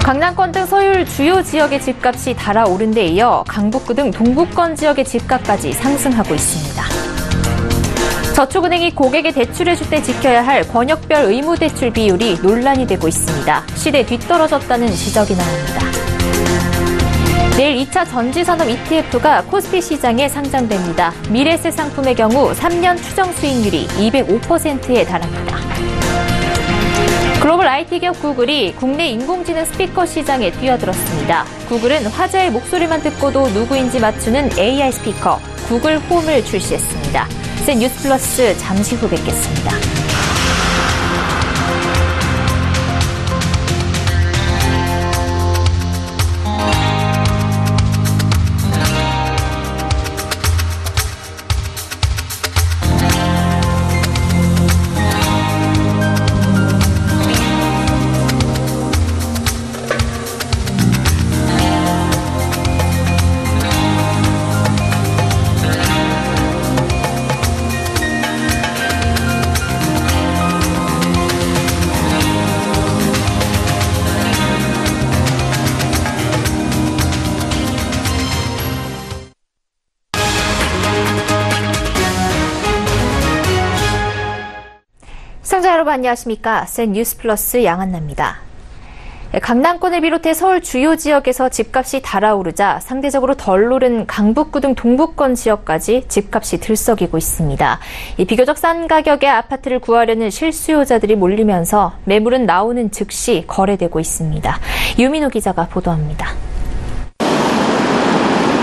강남권 등 서울 주요 지역의 집값이 달아오른 데 이어 강북구 등 동부권 지역의 집값까지 상승하고 있습니다. 저축은행이 고객에 대출해줄 때 지켜야 할 권역별 의무대출 비율이 논란이 되고 있습니다. 시대에 뒤떨어졌다는 지적이 나옵니다. 내일 2차 전지산업 ETF가 코스피 시장에 상장됩니다. 미래세 상품의 경우 3년 추정 수익률이 205%에 달합니다. 글로벌 IT 기업 구글이 국내 인공지능 스피커 시장에 뛰어들었습니다. 구글은 화자의 목소리만 듣고도 누구인지 맞추는 AI 스피커 구글 홈을 출시했습니다. 센 뉴스 플러스 잠시 후 뵙겠습니다. 시청자 여러분 안녕하십니까? 센 뉴스 플러스 양한나입니다. 강남권을 비롯해 서울 주요 지역에서 집값이 달아오르자 상대적으로 덜 오른 강북구 등 동부권 지역까지 집값이 들썩이고 있습니다. 비교적 싼 가격의 아파트를 구하려는 실수요자들이 몰리면서 매물은 나오는 즉시 거래되고 있습니다. 유민호 기자가 보도합니다.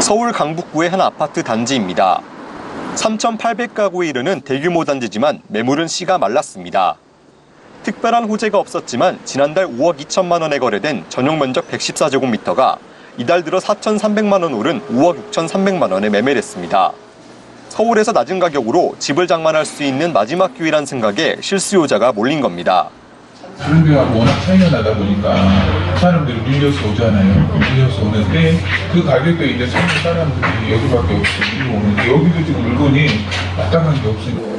서울 강북구의 한 아파트 단지입니다. 3,800가구에 이르는 대규모 단지지만 매물은 씨가 말랐습니다. 특별한 호재가 없었지만 지난달 5억 2천만 원에 거래된 전용 면적 114제곱미터가 이달 들어 4,300만 원 오른 5억 6,300만 원에 매매됐습니다. 서울에서 낮은 가격으로 집을 장만할 수 있는 마지막 기회란 생각에 실수요자가 몰린 겁니다. 주변과 워낙 차이가 나다 보니까 사람들이 밀려서 오잖아요. 밀려서 오는데 그 가격대 이제 찾는 사람들이 여기밖에 없이 오는데 여기도 지금 물건이 마땅한 게 없으니까.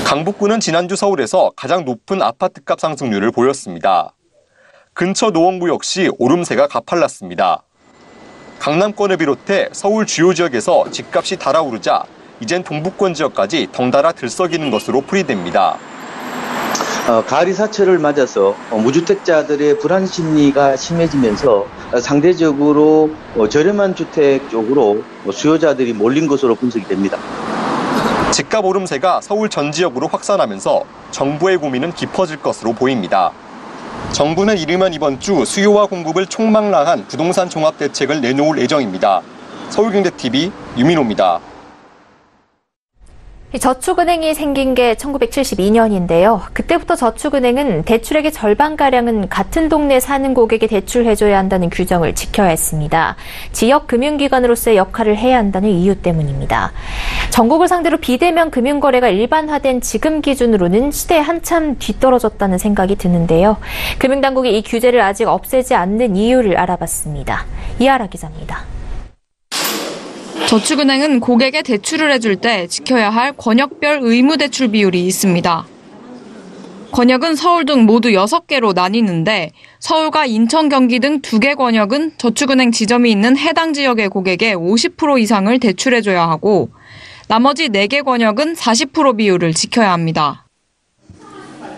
강북구는 지난주 서울에서 가장 높은 아파트값 상승률을 보였습니다. 근처 노원구 역시 오름세가 가팔랐습니다. 강남권을 비롯해 서울 주요 지역에서 집값이 달아오르자 이젠 동부권 지역까지 덩달아 들썩이는 것으로 풀이됩니다. 가을이 사철을 맞아서 무주택자들의 불안 심리가 심해지면서 상대적으로 저렴한 주택 쪽으로 수요자들이 몰린 것으로 분석이 됩니다. 집값 오름세가 서울 전 지역으로 확산하면서 정부의 고민은 깊어질 것으로 보입니다. 정부는 이르면 이번 주 수요와 공급을 총망라한 부동산 종합대책을 내놓을 예정입니다. 서울경제TV 유민호입니다. 저축은행이 생긴 게 1972년인데요. 그때부터 저축은행은 대출액의 절반가량은 같은 동네에 사는 고객에 대출해줘야 한다는 규정을 지켜야 했습니다. 지역금융기관으로서의 역할을 해야 한다는 이유 때문입니다. 전국을 상대로 비대면 금융거래가 일반화된 지금 기준으로는 시대에 한참 뒤떨어졌다는 생각이 드는데요. 금융당국이 이 규제를 아직 없애지 않는 이유를 알아봤습니다. 이하라 기자입니다. 저축은행은 고객에 대출을 해줄 때 지켜야 할 권역별 의무대출 비율이 있습니다. 권역은 서울 등 모두 6개로 나뉘는데 서울과 인천, 경기 등 2개 권역은 저축은행 지점이 있는 해당 지역의 고객에 50% 이상을 대출해줘야 하고 나머지 4개 권역은 40% 비율을 지켜야 합니다.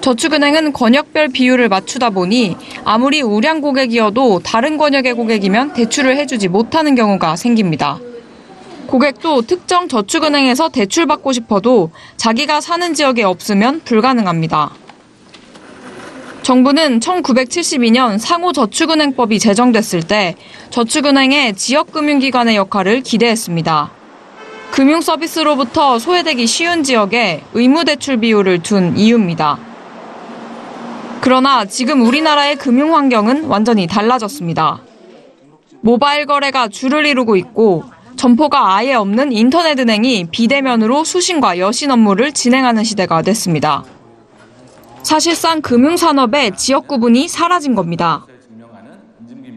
저축은행은 권역별 비율을 맞추다 보니 아무리 우량 고객이어도 다른 권역의 고객이면 대출을 해주지 못하는 경우가 생깁니다. 고객도 특정 저축은행에서 대출받고 싶어도 자기가 사는 지역에 없으면 불가능합니다. 정부는 1972년 상호저축은행법이 제정됐을 때 저축은행의 지역금융기관의 역할을 기대했습니다. 금융서비스로부터 소외되기 쉬운 지역에 의무대출 비율을 둔 이유입니다. 그러나 지금 우리나라의 금융환경은 완전히 달라졌습니다. 모바일 거래가 주를 이루고 있고 점포가 아예 없는 인터넷은행이 비대면으로 수신과 여신 업무를 진행하는 시대가 됐습니다. 사실상 금융산업의 지역 구분이 사라진 겁니다.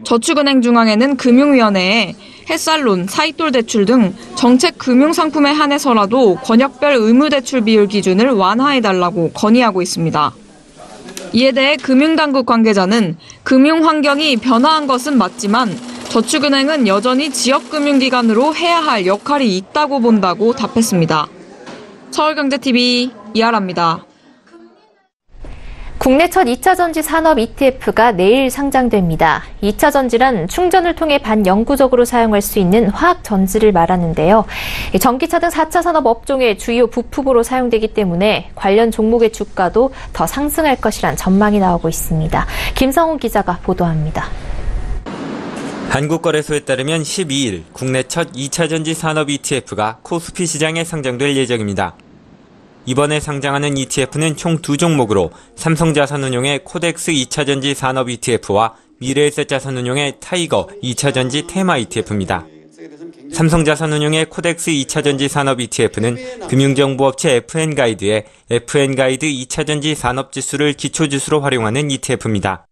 저축은행 중앙에는 금융위원회에 햇살론, 사이돌 대출 등 정책 금융상품에 한해서라도 권역별 의무대출 비율 기준을 완화해달라고 건의하고 있습니다. 이에 대해 금융당국 관계자는 금융 환경이 변화한 것은 맞지만 저축은행은 여전히 지역금융기관으로 해야 할 역할이 있다고 본다고 답했습니다. 서울경제TV 이하라입니다. 국내 첫 2차 전지 산업 ETF가 내일 상장됩니다. 2차 전지란 충전을 통해 반영구적으로 사용할 수 있는 화학 전지를 말하는데요. 전기차 등 4차 산업 업종의 주요 부품으로 사용되기 때문에 관련 종목의 주가도 더 상승할 것이란 전망이 나오고 있습니다. 김성훈 기자가 보도합니다. 한국거래소에 따르면 12일 국내 첫 2차 전지 산업 ETF가 코스피 시장에 상장될 예정입니다. 이번에 상장하는 ETF는 총 2종목으로 삼성자산운용의 코덱스 2차전지 산업 ETF와 미래에셋자산운용의 타이거 2차전지 테마 ETF입니다. 삼성자산운용의 코덱스 2차전지 산업 ETF는 금융정보업체 FN가이드의 FN가이드 2차전지 산업지수를 기초지수로 활용하는 ETF입니다.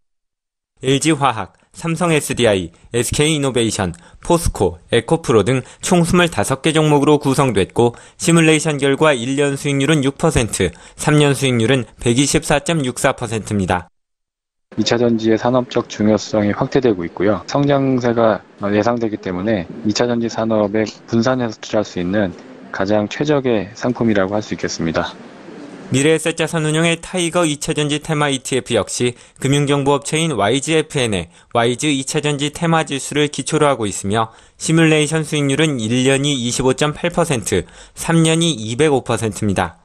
LG화학, 삼성 SDI, SK이노베이션, 포스코, 에코프로 등 총 25개 종목으로 구성됐고 시뮬레이션 결과 1년 수익률은 6%, 3년 수익률은 124.64%입니다. 2차 전지의 산업적 중요성이 확대되고 있고요. 성장세가 예상되기 때문에 2차 전지 산업에 분산해서 투자할 수 있는 가장 최적의 상품이라고 할 수 있겠습니다. 미래에셋자산운용의 타이거 2차전지 테마 ETF 역시 금융정보업체인 YGFN의 YG 2차전지 테마 지수를 기초로 하고 있으며 시뮬레이션 수익률은 1년이 25.8%, 3년이 205%입니다.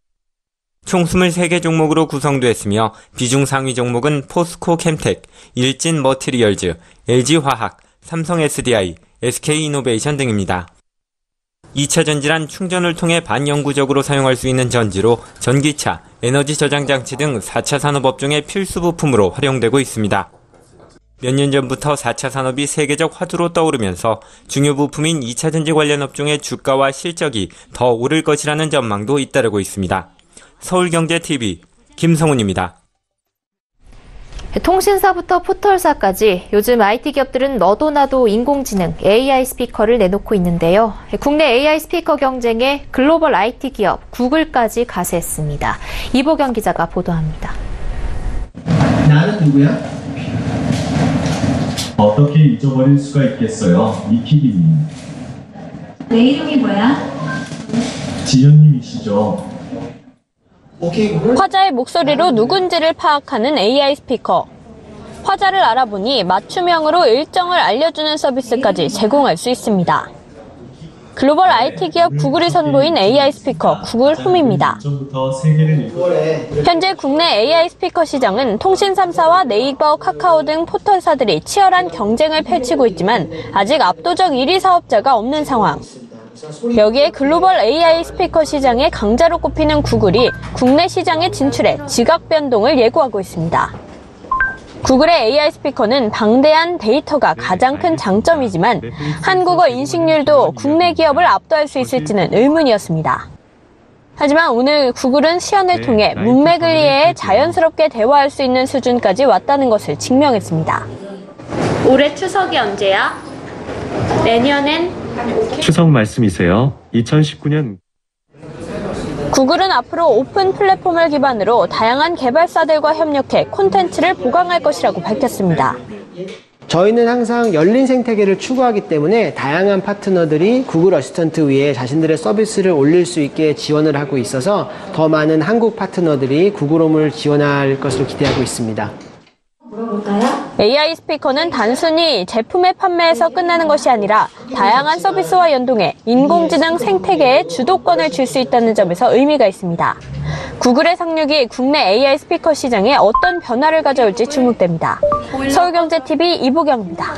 총 23개 종목으로 구성됐으며 비중 상위 종목은 포스코 캠텍, 일진 머티리얼즈, LG화학, 삼성 SDI, SK이노베이션 등입니다. 2차 전지란 충전을 통해 반영구적으로 사용할 수 있는 전지로 전기차, 에너지 저장 장치 등 4차 산업 업종의 필수 부품으로 활용되고 있습니다. 몇 년 전부터 4차 산업이 세계적 화두로 떠오르면서 중요 부품인 2차 전지 관련 업종의 주가와 실적이 더 오를 것이라는 전망도 잇따르고 있습니다. 서울경제TV 김성훈입니다. 통신사부터 포털사까지 요즘 IT 기업들은 너도 나도 인공지능 AI 스피커를 내놓고 있는데요. 국내 AI 스피커 경쟁에 글로벌 IT 기업 구글까지 가세했습니다. 이보경 기자가 보도합니다. 나는 누구야? 어떻게 잊어버릴 수가 있겠어요? 이키기님. 내 이름이 뭐야? 지연님이시죠? 화자의 목소리로 누군지를 파악하는 AI 스피커. 화자를 알아보니 맞춤형으로 일정을 알려주는 서비스까지 제공할 수 있습니다. 글로벌 IT 기업 구글이 선보인 AI 스피커 구글 홈입니다. 현재 국내 AI 스피커 시장은 통신 3사와 네이버, 카카오 등 포털사들이 치열한 경쟁을 펼치고 있지만 아직 압도적 1위 사업자가 없는 상황. 여기에 글로벌 AI 스피커 시장의 강자로 꼽히는 구글이 국내 시장에 진출해 지각 변동을 예고하고 있습니다. 구글의 AI 스피커는 방대한 데이터가 가장 큰 장점이지만 한국어 인식률도 국내 기업을 압도할 수 있을지는 의문이었습니다. 하지만 오늘 구글은 시연을 통해 문맥을 이해해 자연스럽게 대화할 수 있는 수준까지 왔다는 것을 증명했습니다. 올해 추석이 언제야? 내년엔? 추석 말씀이세요? 2019년. 구글은 앞으로 오픈 플랫폼을 기반으로 다양한 개발사들과 협력해 콘텐츠를 보강할 것이라고 밝혔습니다. 저희는 항상 열린 생태계를 추구하기 때문에 다양한 파트너들이 구글 어시스턴트 위에 자신들의 서비스를 올릴 수 있게 지원을 하고 있어서 더 많은 한국 파트너들이 구글홈을 지원할 것으로 기대하고 있습니다. AI 스피커는 단순히 제품의 판매에서 끝나는 것이 아니라 다양한 서비스와 연동해 인공지능 생태계에 주도권을 줄 수 있다는 점에서 의미가 있습니다. 구글의 상륙이 국내 AI 스피커 시장에 어떤 변화를 가져올지 주목됩니다. 서울경제TV 이보경입니다.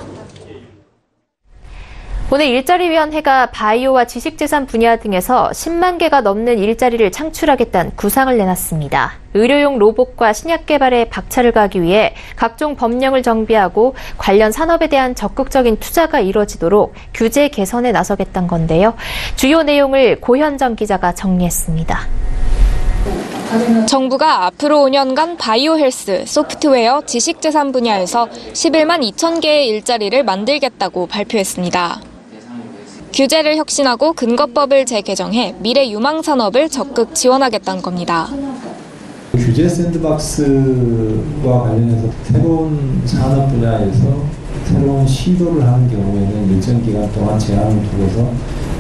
오늘 일자리위원회가 바이오와 지식재산 분야 등에서 10만 개가 넘는 일자리를 창출하겠다는 구상을 내놨습니다. 의료용 로봇과 신약 개발에 박차를 가하기 위해 각종 법령을 정비하고 관련 산업에 대한 적극적인 투자가 이루어지도록 규제 개선에 나서겠다는 건데요. 주요 내용을 고현정 기자가 정리했습니다. 정부가 앞으로 5년간 바이오 헬스, 소프트웨어, 지식재산 분야에서 11만 2천 개의 일자리를 만들겠다고 발표했습니다. 규제를 혁신하고 근거법을 재개정해 미래 유망 산업을 적극 지원하겠다는 겁니다. 규제 샌드박스와 관련해서 새로운 산업 분야에서 새로운 시도를 하는 경우에는 일정 기간 동안 제한을 두고서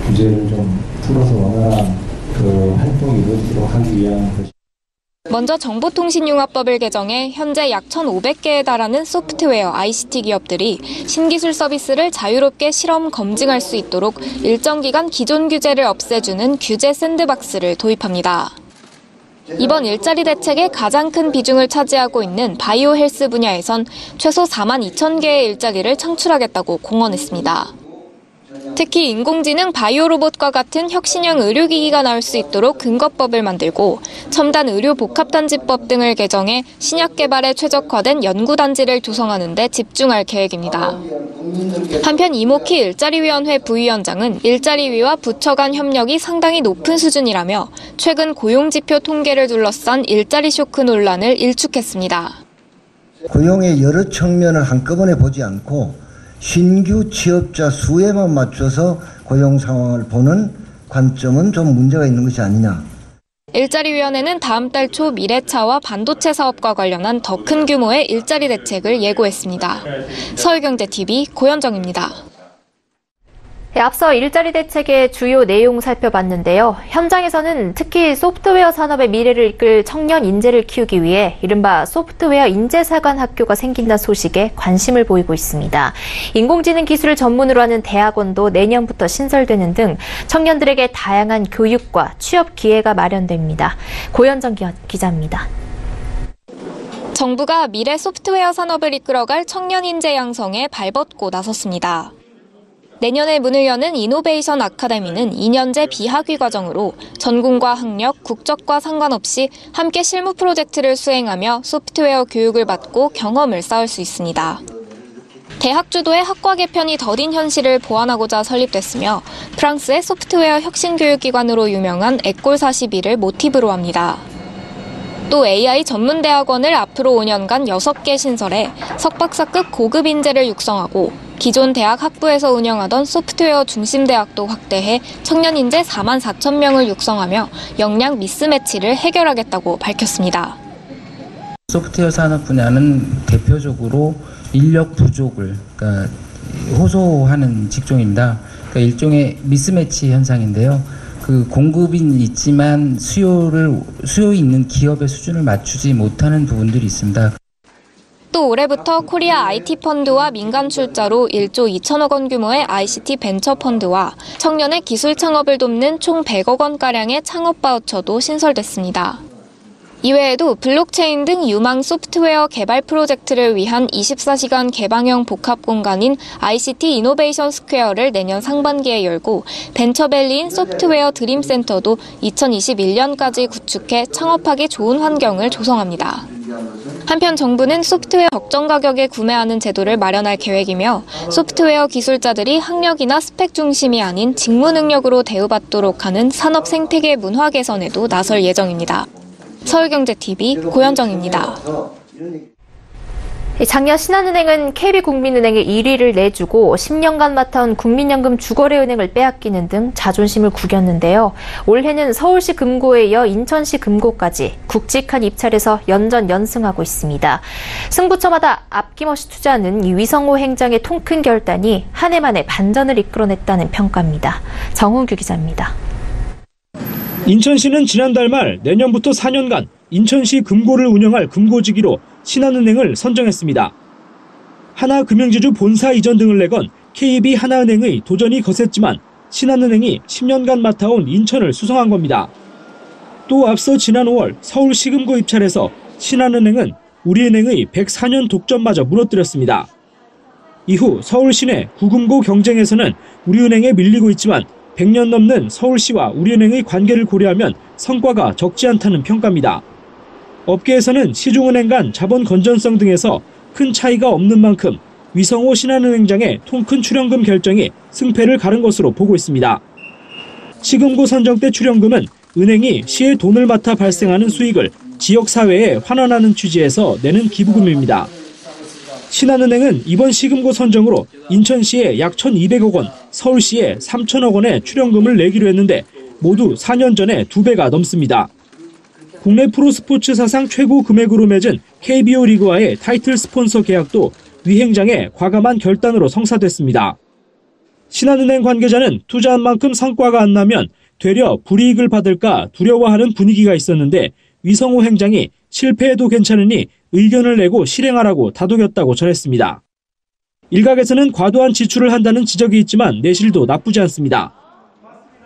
규제를 좀 풀어서 원활한 활동이 이루어지도록 하기 위한 것입니다. 먼저 정보통신융합법을 개정해 현재 약 1,500개에 달하는 소프트웨어 ICT 기업들이 신기술 서비스를 자유롭게 실험 검증할 수 있도록 일정 기간 기존 규제를 없애주는 규제 샌드박스를 도입합니다. 이번 일자리 대책의 가장 큰 비중을 차지하고 있는 바이오 헬스 분야에선 최소 42,000개의 일자리를 창출하겠다고 공언했습니다. 특히 인공지능 바이오 로봇과 같은 혁신형 의료기기가 나올 수 있도록 근거법을 만들고 첨단 의료복합단지법 등을 개정해 신약 개발에 최적화된 연구단지를 조성하는 데 집중할 계획입니다. 한편 이모키 일자리위원회 부위원장은 일자리위와 부처 간 협력이 상당히 높은 수준이라며 최근 고용지표 통계를 둘러싼 일자리 쇼크 논란을 일축했습니다. 고용의 여러 측면을 한꺼번에 보지 않고 신규 취업자 수에만 맞춰서 고용 상황을 보는 관점은 좀 문제가 있는 것이 아니냐. 일자리위원회는 다음 달 초 미래차와 반도체 사업과 관련한 더 큰 규모의 일자리 대책을 예고했습니다. 서울경제TV 고현정입니다. 앞서 일자리 대책의 주요 내용 살펴봤는데요. 현장에서는 특히 소프트웨어 산업의 미래를 이끌 청년 인재를 키우기 위해 이른바 소프트웨어 인재사관 학교가 생긴다는 소식에 관심을 보이고 있습니다. 인공지능 기술을 전문으로 하는 대학원도 내년부터 신설되는 등 청년들에게 다양한 교육과 취업 기회가 마련됩니다. 고현정 기자입니다. 정부가 미래 소프트웨어 산업을 이끌어갈 청년 인재 양성에 발벗고 나섰습니다. 내년에 문을 여는 이노베이션 아카데미는 2년제 비학위 과정으로 전공과 학력, 국적과 상관없이 함께 실무 프로젝트를 수행하며 소프트웨어 교육을 받고 경험을 쌓을 수 있습니다. 대학 주도의 학과 개편이 더딘 현실을 보완하고자 설립됐으며 프랑스의 소프트웨어 혁신교육기관으로 유명한 에콜42를 모티브로 합니다. 또 AI 전문 대학원을 앞으로 5년간 6개 신설해 석박사급 고급 인재를 육성하고 기존 대학 학부에서 운영하던 소프트웨어 중심 대학도 확대해 청년 인재 44,000명을 육성하며 역량 미스매치를 해결하겠다고 밝혔습니다. 소프트웨어 산업 분야는 대표적으로 인력 부족을 호소하는 직종입니다. 일종의 미스매치 현상인데요. 공급은 있지만 수요 있는 기업의 수준을 맞추지 못하는 부분들이 있습니다. 또 올해부터 코리아 IT 펀드와 민간 출자로 1조 2천억 원 규모의 ICT 벤처 펀드와 청년의 기술 창업을 돕는 총 100억 원가량의 창업 바우처도 신설됐습니다. 이외에도 블록체인 등 유망 소프트웨어 개발 프로젝트를 위한 24시간 개방형 복합 공간인 ICT 이노베이션 스퀘어를 내년 상반기에 열고 벤처밸리인 소프트웨어 드림센터도 2021년까지 구축해 창업하기 좋은 환경을 조성합니다. 한편 정부는 소프트웨어 적정 가격에 구매하는 제도를 마련할 계획이며 소프트웨어 기술자들이 학력이나 스펙 중심이 아닌 직무 능력으로 대우받도록 하는 산업 생태계 문화 개선에도 나설 예정입니다. 서울경제TV 고현정입니다. 작년 신한은행은 KB국민은행에 1위를 내주고 10년간 맡아온 국민연금 주거래은행을 빼앗기는 등 자존심을 구겼는데요. 올해는 서울시 금고에 이어 인천시 금고까지 굵직한 입찰에서 연전연승하고 있습니다. 승부처마다 아낌없이 투자하는 이 위성호 행장의 통큰 결단이 한 해만에 반전을 이끌어냈다는 평가입니다. 정훈규 기자입니다. 인천시는 지난달 말 내년부터 4년간 인천시 금고를 운영할 금고지기로 신한은행을 선정했습니다. 하나금융지주 본사 이전 등을 내건 KB 하나은행의 도전이 거셌지만 신한은행이 10년간 맡아온 인천을 수성한 겁니다. 또 앞서 지난 5월 서울시 금고 입찰에서 신한은행은 우리은행의 104년 독점마저 무너뜨렸습니다. 이후 서울시내 구금고 경쟁에서는 우리은행에 밀리고 있지만 100년 넘는 서울시와 우리은행의 관계를 고려하면 성과가 적지 않다는 평가입니다. 업계에서는 시중은행 간 자본 건전성 등에서 큰 차이가 없는 만큼 위성호 신한은행장의 통큰 출연금 결정이 승패를 가른 것으로 보고 있습니다. 시금고 선정 때 출연금은 은행이 시의 돈을 맡아 발생하는 수익을 지역사회에 환원하는 취지에서 내는 기부금입니다. 신한은행은 이번 시금고 선정으로 인천시에 약 1,200억 원, 서울시에 3,000억 원의 출연금을 내기로 했는데 모두 4년 전에 2배가 넘습니다. 국내 프로스포츠 사상 최고 금액으로 맺은 KBO 리그와의 타이틀 스폰서 계약도 위행장의 과감한 결단으로 성사됐습니다. 신한은행 관계자는 투자한 만큼 성과가 안 나면 되려 불이익을 받을까 두려워하는 분위기가 있었는데 위성호 행장이 실패해도 괜찮으니 의견을 내고 실행하라고 다독였다고 전했습니다. 일각에서는 과도한 지출을 한다는 지적이 있지만 내실도 나쁘지 않습니다.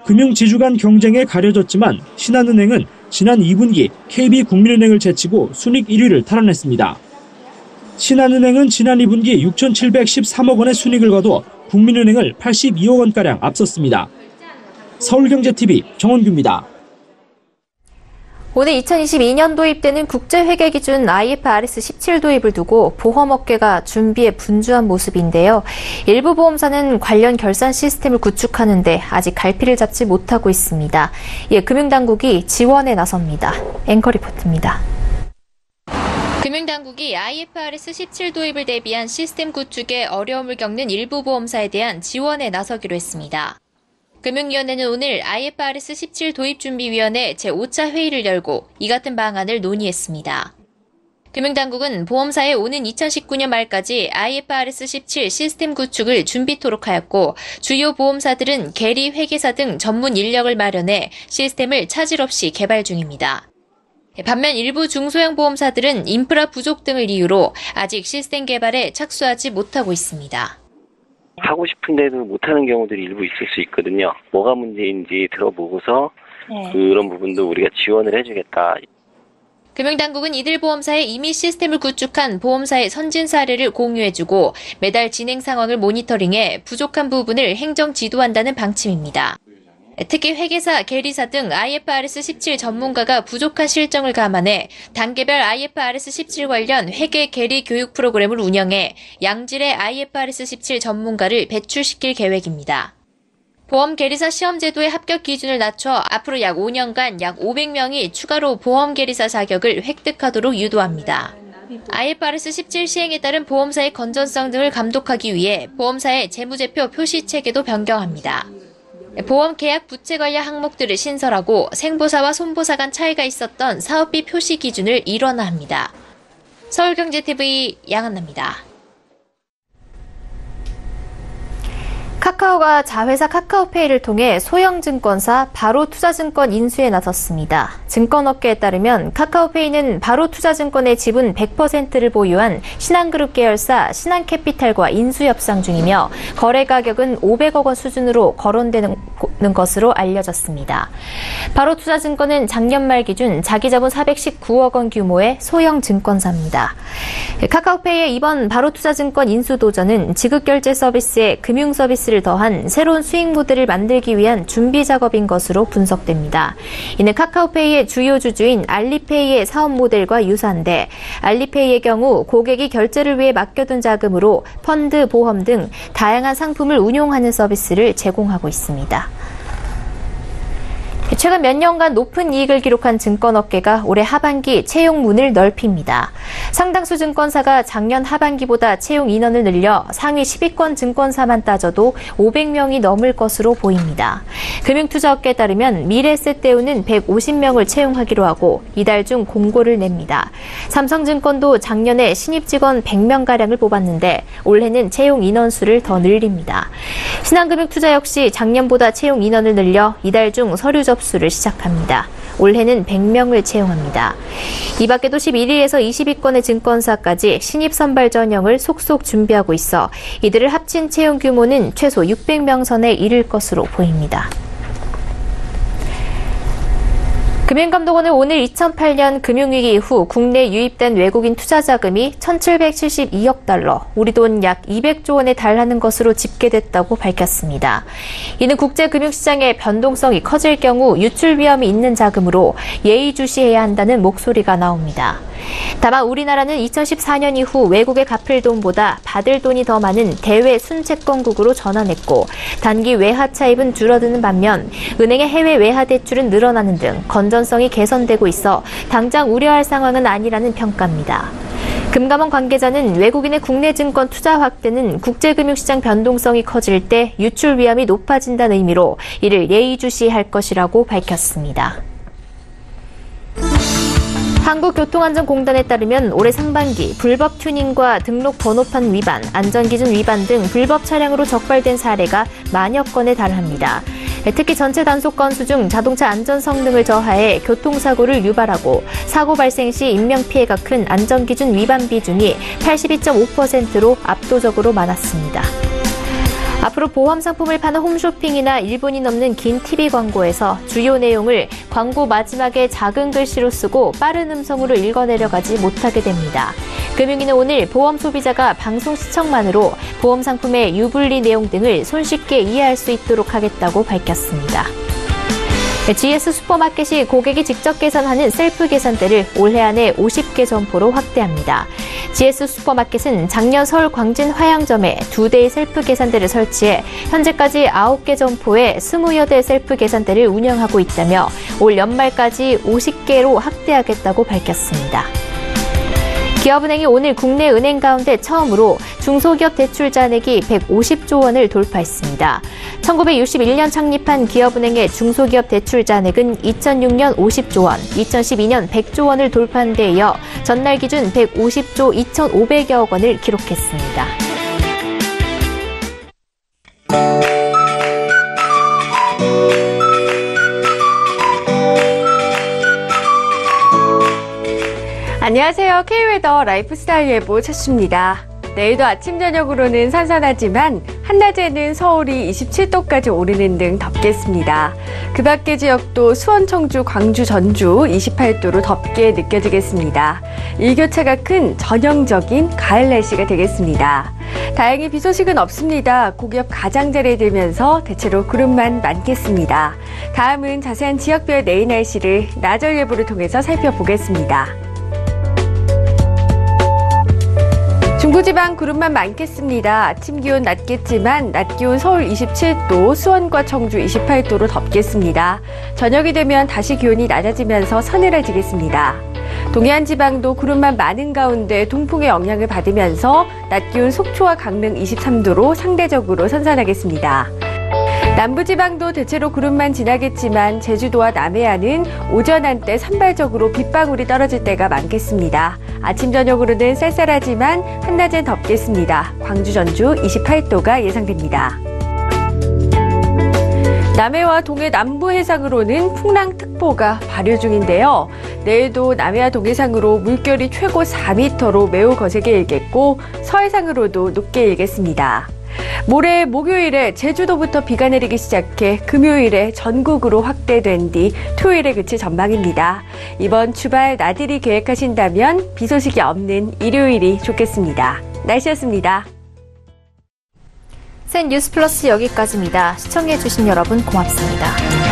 금융지주 간 경쟁에 가려졌지만 신한은행은 지난 2분기 KB국민은행을 제치고 순익 1위를 탈환했습니다. 신한은행은 지난 2분기 6,713억 원의 순익을 거둬 국민은행을 82억 원가량 앞섰습니다. 서울경제TV 정원규입니다. 오늘 2022년 도입되는 국제회계 기준 IFRS 17 도입을 두고 보험업계가 준비에 분주한 모습인데요. 일부 보험사는 관련 결산 시스템을 구축하는데 아직 갈피를 잡지 못하고 있습니다. 이에 금융당국이 지원에 나섭니다. 앵커 리포트입니다. 금융당국이 IFRS 17 도입을 대비한 시스템 구축에 어려움을 겪는 일부 보험사에 대한 지원에 나서기로 했습니다. 금융위원회는 오늘 IFRS 17 도입준비위원회 제5차 회의를 열고 이 같은 방안을 논의했습니다. 금융당국은 보험사에 오는 2019년 말까지 IFRS 17 시스템 구축을 준비토록 하였고 주요 보험사들은 계리, 회계사 등 전문 인력을 마련해 시스템을 차질 없이 개발 중입니다. 반면 일부 중소형 보험사들은 인프라 부족 등을 이유로 아직 시스템 개발에 착수하지 못하고 있습니다. 하고 싶은데도 못하는 경우들이 일부 있을 수 있거든요. 뭐가 문제인지 들어보고서 그런 부분도 우리가 지원을 해주겠다. 금융당국은 이들 보험사에 이미 시스템을 구축한 보험사의 선진 사례를 공유해주고 매달 진행 상황을 모니터링해 부족한 부분을 행정 지도한다는 방침입니다. 특히 회계사, 계리사 등 IFRS 17 전문가가 부족한 실정을 감안해 단계별 IFRS 17 관련 회계 계리 교육 프로그램을 운영해 양질의 IFRS 17 전문가를 배출시킬 계획입니다. 보험 계리사 시험 제도의 합격 기준을 낮춰 앞으로 약 5년간 약 500명이 추가로 보험 계리사 자격을 획득하도록 유도합니다. IFRS 17 시행에 따른 보험사의 건전성 등을 감독하기 위해 보험사의 재무제표 표시 체계도 변경합니다. 보험 계약 부채 관련 항목들을 신설하고 생보사와 손보사 간 차이가 있었던 사업비 표시 기준을 일원화합니다. 서울경제TV 양한나입니다. 카카오가 자회사 카카오페이를 통해 소형 증권사 바로투자증권 인수에 나섰습니다. 증권업계에 따르면 카카오페이는 바로투자증권의 지분 100%를 보유한 신한그룹 계열사 신한캐피탈과 인수 협상 중이며 거래 가격은 500억 원 수준으로 거론되는 것으로 알려졌습니다. 바로투자증권은 작년 말 기준 자기자본 419억 원 규모의 소형 증권사입니다. 카카오페이의 이번 바로투자증권 인수 도전은 지급결제 서비스에 금융 서비스를 더한 새로운 수익 모델을 만들기 위한 준비 작업인 것으로 분석됩니다. 이는 카카오페이의 주요 주주인 알리페이의 사업 모델과 유사한데 알리페이의 경우 고객이 결제를 위해 맡겨둔 자금으로 펀드, 보험 등 다양한 상품을 운용하는 서비스를 제공하고 있습니다. 최근 몇 년간 높은 이익을 기록한 증권업계가 올해 하반기 채용 문을 넓힙니다. 상당수 증권사가 작년 하반기보다 채용 인원을 늘려 상위 10위권 증권사만 따져도 500명이 넘을 것으로 보입니다. 금융투자업계에 따르면 미래에셋대우는 150명을 채용하기로 하고 이달 중 공고를 냅니다. 삼성증권도 작년에 신입 직원 100명가량을 뽑았는데 올해는 채용 인원수를 더 늘립니다. 신한금융투자 역시 작년보다 채용 인원을 늘려 이달 중 서류 접수를 시작합니다. 올해는 100명을 채용합니다. 이 밖에도 11위에서 20위권의 증권사까지 신입 선발 전형을 속속 준비하고 있어 이들을 합친 채용 규모는 최소 600명 선에 이를 것으로 보입니다. 금융감독원은 오늘 2008년 금융위기 이후 국내 유입된 외국인 투자 자금이 1,772억 달러, 우리 돈 약 200조 원에 달하는 것으로 집계됐다고 밝혔습니다. 이는 국제금융시장의 변동성이 커질 경우 유출 위험이 있는 자금으로 예의주시해야 한다는 목소리가 나옵니다. 다만 우리나라는 2014년 이후 외국에 갚을 돈보다 받을 돈이 더 많은 대외 순채권국으로 전환했고 단기 외화 차입은 줄어드는 반면 은행의 해외 외화 대출은 늘어나는 등 건전성이 개선되고 있어 당장 우려할 상황은 아니라는 평가입니다. 금감원 관계자는 외국인의 국내 증권 투자 확대는 국제금융시장 변동성이 커질 때 유출 위험이 높아진다는 의미로 이를 예의주시할 것이라고 밝혔습니다. 한국교통안전공단에 따르면 올해 상반기 불법 튜닝과 등록 번호판 위반, 안전기준 위반 등 불법 차량으로 적발된 사례가 만여 건에 달합니다. 특히 전체 단속 건수 중 자동차 안전 성능을 저하해 교통사고를 유발하고 사고 발생 시 인명피해가 큰 안전기준 위반 비중이 82.5%로 압도적으로 많았습니다. 앞으로 보험 상품을 파는 홈쇼핑이나 1분이 넘는 긴 TV 광고에서 주요 내용을 광고 마지막에 작은 글씨로 쓰고 빠른 음성으로 읽어내려가지 못하게 됩니다. 금융위는 오늘 보험 소비자가 방송 시청만으로 보험 상품의 유불리 내용 등을 손쉽게 이해할 수 있도록 하겠다고 밝혔습니다. GS 슈퍼마켓이 고객이 직접 계산하는 셀프 계산대를 올해 안에 50개 점포로 확대합니다. GS 슈퍼마켓은 작년 서울 광진 화양점에 2대의 셀프 계산대를 설치해 현재까지 9개 점포에 20여 대 셀프 계산대를 운영하고 있다며 올 연말까지 50개로 확대하겠다고 밝혔습니다. 기업은행이 오늘 국내 은행 가운데 처음으로 중소기업 대출 잔액이 150조 원을 돌파했습니다. 1961년 창립한 기업은행의 중소기업 대출 잔액은 2006년 50조 원, 2012년 100조 원을 돌파한 데 이어 전날 기준 150조 2,500여억 원을 기록했습니다. 안녕하세요. K웨더 라이프스타일 예보 최수입니다. 내일도 아침 저녁으로는 선선하지만 한낮에는 서울이 27도까지 오르는 등 덥겠습니다. 그 밖의 지역도 수원, 청주, 광주, 전주 28도로 덥게 느껴지겠습니다. 일교차가 큰 전형적인 가을 날씨가 되겠습니다. 다행히 비 소식은 없습니다. 고기압 가장자리에 들면서 대체로 구름만 많겠습니다. 다음은 자세한 지역별 내일 날씨를 나절 예보를 통해서 살펴보겠습니다. 중부지방 구름만 많겠습니다. 아침 기온 낮겠지만 낮 기온 서울 27도, 수원과 청주 28도로 덥겠습니다. 저녁이 되면 다시 기온이 낮아지면서 서늘해지겠습니다. 동해안 지방도 구름만 많은 가운데 동풍의 영향을 받으면서 낮 기온 속초와 강릉 23도로 상대적으로 선선하겠습니다. 남부지방도 대체로 구름만 지나겠지만 제주도와 남해안은 오전 한때 산발적으로 빗방울이 떨어질 때가 많겠습니다. 아침 저녁으로는 쌀쌀하지만 한낮엔 덥겠습니다. 광주, 전주 28도가 예상됩니다. 남해와 동해 남부 해상으로는 풍랑특보가 발효 중인데요. 내일도 남해와 동해상으로 물결이 최고 4m로 매우 거세게 일겠고 서해상으로도 높게 일겠습니다. 모레 목요일에 제주도부터 비가 내리기 시작해 금요일에 전국으로 확대된 뒤 토요일에 그칠 전망입니다. 이번 주말 나들이 계획하신다면 비 소식이 없는 일요일이 좋겠습니다. 날씨였습니다. 센 뉴스 플러스 여기까지입니다. 시청해주신 여러분 고맙습니다.